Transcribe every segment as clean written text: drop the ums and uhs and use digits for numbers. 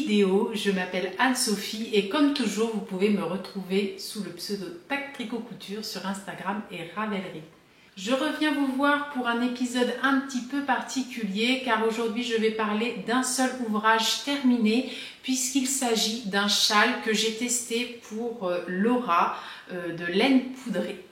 vidéo. Je m'appelle Anne-Sophie et comme toujours, vous pouvez me retrouver sous le pseudo Tac Tricot Couture sur Instagram et Ravelry. Je reviens vous voir pour un épisode un petit peu particulier car aujourd'hui je vais parler d'un seul ouvrage terminé puisqu'il s'agit d'un châle que j'ai testé pour Laura de laine poudrée.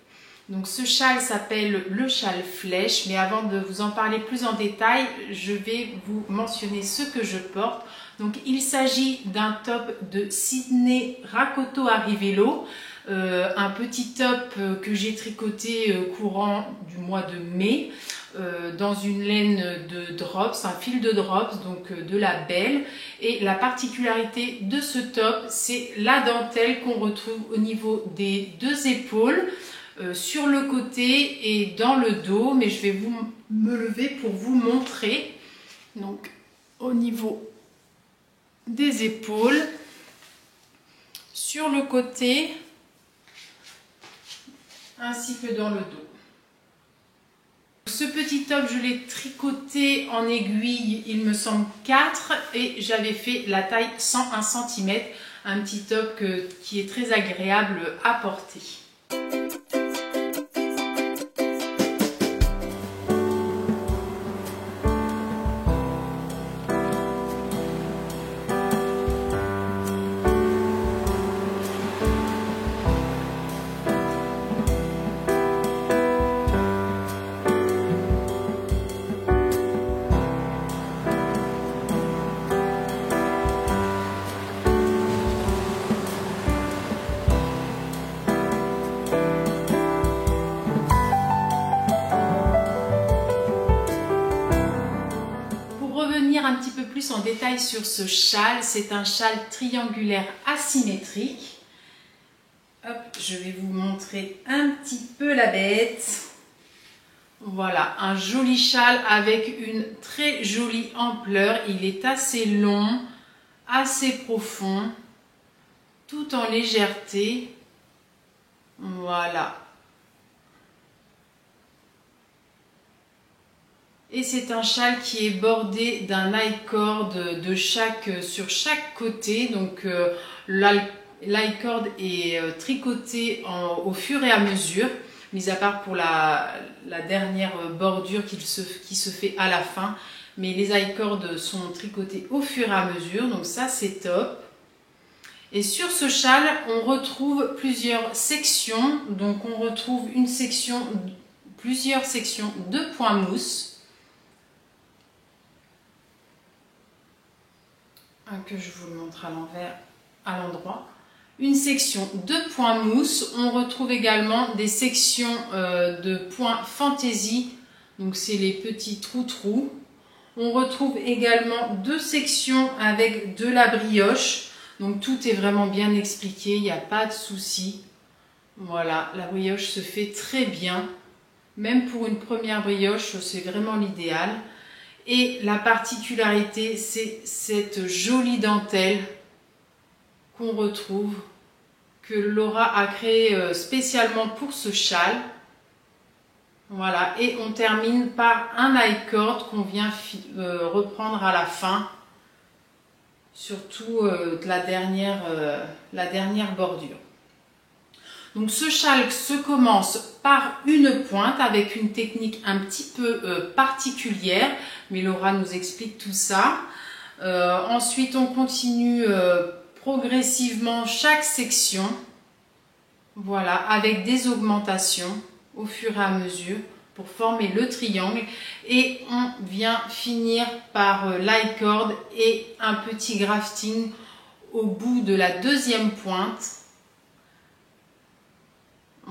Donc ce châle s'appelle le châle flèche, mais avant de vous en parler plus en détail, je vais vous mentionner ce que je porte. Donc il s'agit d'un top de Sydney Rakoto Arrivelo, un petit top que j'ai tricoté courant du mois de mai, dans une laine de drops, un fil de drops, donc de la belle. Et la particularité de ce top, c'est la dentelle qu'on retrouve au niveau des deux épaules, sur le côté et dans le dos, mais je vais me lever pour vous montrer. Donc au niveau des épaules, sur le côté ainsi que dans le dos. Ce petit top, je l'ai tricoté en aiguille, il me semble 4, et j'avais fait la taille 101 cm, un petit top qui est très agréable à porter. Un petit peu plus en détail sur ce châle, c'est un châle triangulaire asymétrique. Hop, je vais vous montrer un petit peu la bête. Voilà, un joli châle avec une très jolie ampleur. Il est assez long, assez profond, tout en légèreté. Voilà. Et c'est un châle qui est bordé d'un I-cord sur chaque côté. Donc l'i-cord est tricoté au fur et à mesure, mis à part pour la dernière bordure qui se fait à la fin. Mais les I-cords sont tricotés au fur et à mesure, donc ça c'est top. Et sur ce châle, on retrouve plusieurs sections. Donc on retrouve plusieurs sections de point mousse, que je vous le montre à l'envers, à l'endroit. Une section de point mousse. On retrouve également des sections de point fantaisie. Donc c'est les petits trous. On retrouve également deux sections avec de la brioche. Donc tout est vraiment bien expliqué, il n'y a pas de souci. Voilà, la brioche se fait très bien. Même pour une première brioche, c'est vraiment l'idéal. Et la particularité, c'est cette jolie dentelle qu'on retrouve, que Laura a créée spécialement pour ce châle. Voilà, et on termine par un I-cord qu'on vient reprendre à la fin, surtout la dernière bordure. Donc ce châle se commence par une pointe avec une technique un petit peu particulière, mais Laura nous explique tout ça. Ensuite on continue progressivement chaque section, voilà, avec des augmentations au fur et à mesure pour former le triangle, et on vient finir par l'i-cord et un petit grafting au bout de la deuxième pointe.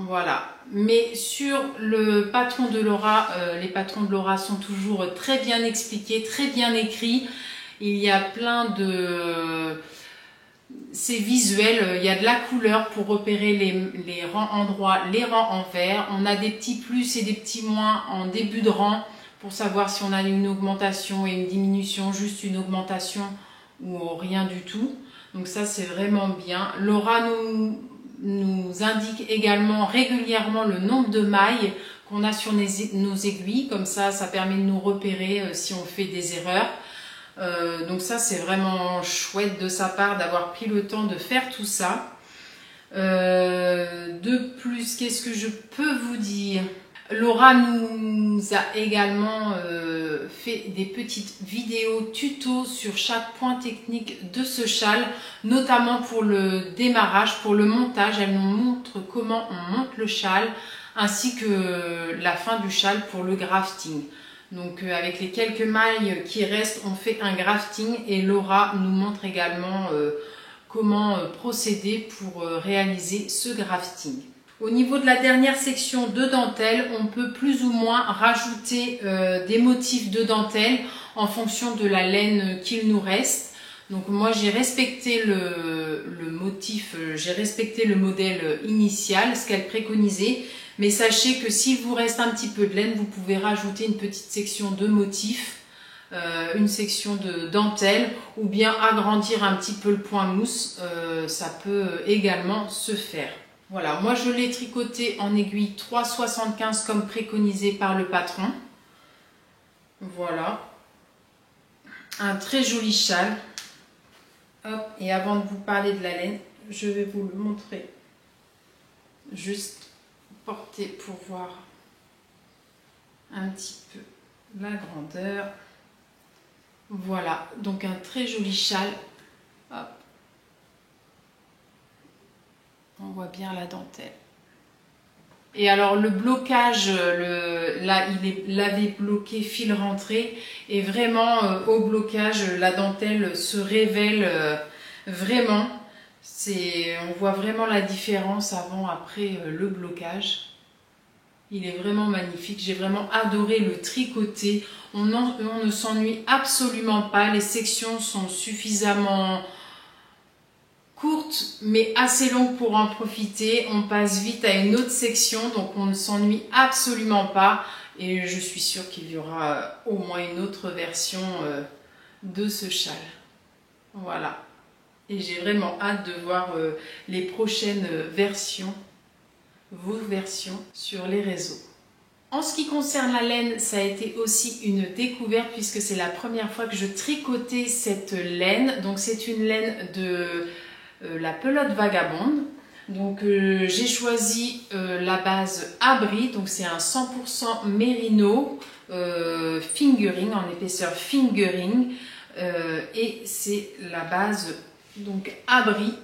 Voilà, mais sur le patron de Laura, les patrons de Laura sont toujours très bien expliqués, très bien écrits. Il y a plein de... C'est visuel, il y a de la couleur pour repérer les rangs en droit, les rangs en vert. On a des petits plus et des petits moins en début de rang pour savoir si on a une augmentation et une diminution, juste une augmentation ou rien du tout. Donc ça c'est vraiment bien. Laura nous indique également régulièrement le nombre de mailles qu'on a sur nos aiguilles, comme ça permet de nous repérer si on fait des erreurs. Donc ça, c'est vraiment chouette de sa part d'avoir pris le temps de faire tout ça. De plus, qu'est-ce que je peux vous dire? Laura nous a également fait des petites vidéos tuto sur chaque point technique de ce châle, notamment pour le démarrage, pour le montage. Elle nous montre comment on monte le châle, ainsi que la fin du châle pour le grafting. Donc avec les quelques mailles qui restent, on fait un grafting et Laura nous montre également comment procéder pour réaliser ce grafting. Au niveau de la dernière section de dentelle, on peut plus ou moins rajouter des motifs de dentelle en fonction de la laine qu'il nous reste. Donc moi j'ai respecté le motif, j'ai respecté le modèle initial, ce qu'elle préconisait. Mais sachez que s'il vous reste un petit peu de laine, vous pouvez rajouter une petite section de motifs, une section de dentelle, ou bien agrandir un petit peu le point mousse, ça peut également se faire. Voilà, moi je l'ai tricoté en aiguille 3,75 comme préconisé par le patron. Voilà, un très joli châle. Hop, et avant de vous parler de la laine, je vais vous le montrer juste porté pour voir un petit peu la grandeur. Voilà, donc un très joli châle. Hop. On voit bien la dentelle. Et alors le blocage, là il est lavé bloqué fil rentré, et vraiment au blocage la dentelle se révèle vraiment. On voit vraiment la différence avant-après le blocage. Il est vraiment magnifique. J'ai vraiment adoré le tricoter. On ne s'ennuie absolument pas. Les sections sont suffisamment courtes mais assez longues pour en profiter. On passe vite à une autre section, donc on ne s'ennuie absolument pas. Et je suis sûre qu'il y aura au moins une autre version de ce châle. Voilà. Et j'ai vraiment hâte de voir les prochaines versions, vos versions sur les réseaux. En ce qui concerne la laine, ça a été aussi une découverte puisque c'est la première fois que je tricotais cette laine. Donc c'est une laine de la pelote vagabonde. Donc j'ai choisi la base Abri, donc c'est un 100% mérino fingering, en épaisseur fingering. Et c'est la base donc Abri,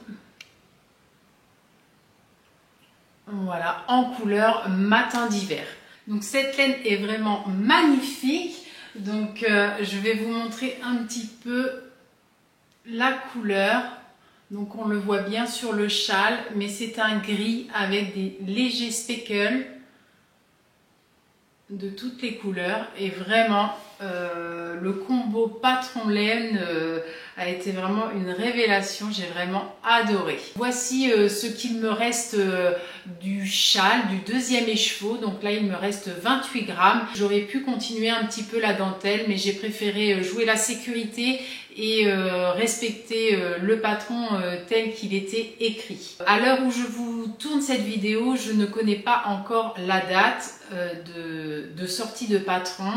voilà, en couleur matin d'hiver. Donc cette laine est vraiment magnifique. Donc je vais vous montrer un petit peu la couleur. Donc on le voit bien sur le châle, mais c'est un gris avec des légers speckles de toutes les couleurs. Et vraiment le combo patron laine a été vraiment une révélation. J'ai vraiment adoré. Voici ce qu'il me reste du châle, du deuxième écheveau. Donc là il me reste 28 grammes. J'aurais pu continuer un petit peu la dentelle, mais j'ai préféré jouer la sécurité et respecter le patron tel qu'il était écrit. À l'heure où je vous tourne cette vidéo, je ne connais pas encore la date de sortie de patron,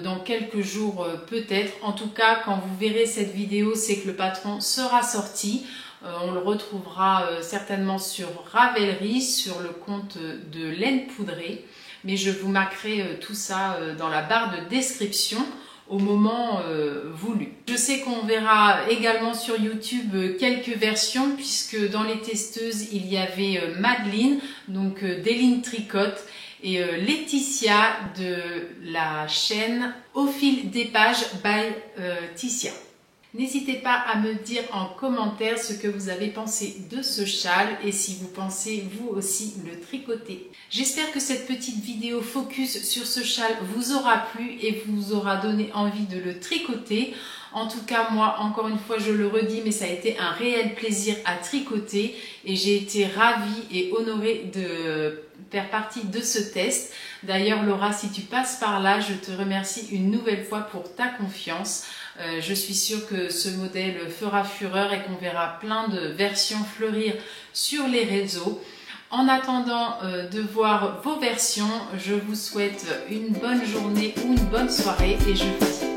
dans quelques jours peut-être. En tout cas, quand vous verrez cette vidéo, c'est que le patron sera sorti. On le retrouvera certainement sur Ravelry, sur le compte de Laine Poudrée, mais je vous marquerai tout ça dans la barre de description au moment voulu. Je sais qu'on verra également sur YouTube quelques versions, puisque dans les testeuses il y avait Madeleine, donc d'Eline Tricotte, et Laetitia de la chaîne Au fil des pages by Ticia. N'hésitez pas à me dire en commentaire ce que vous avez pensé de ce châle et si vous pensez vous aussi le tricoter. J'espère que cette petite vidéo focus sur ce châle vous aura plu et vous aura donné envie de le tricoter. En tout cas, moi, encore une fois, je le redis, mais ça a été un réel plaisir à tricoter et j'ai été ravie et honorée de faire partie de ce test. D'ailleurs, Laura, si tu passes par là, je te remercie une nouvelle fois pour ta confiance. Je suis sûre que ce modèle fera fureur et qu'on verra plein de versions fleurir sur les réseaux. En attendant de voir vos versions, je vous souhaite une bonne journée ou une bonne soirée et je vous dis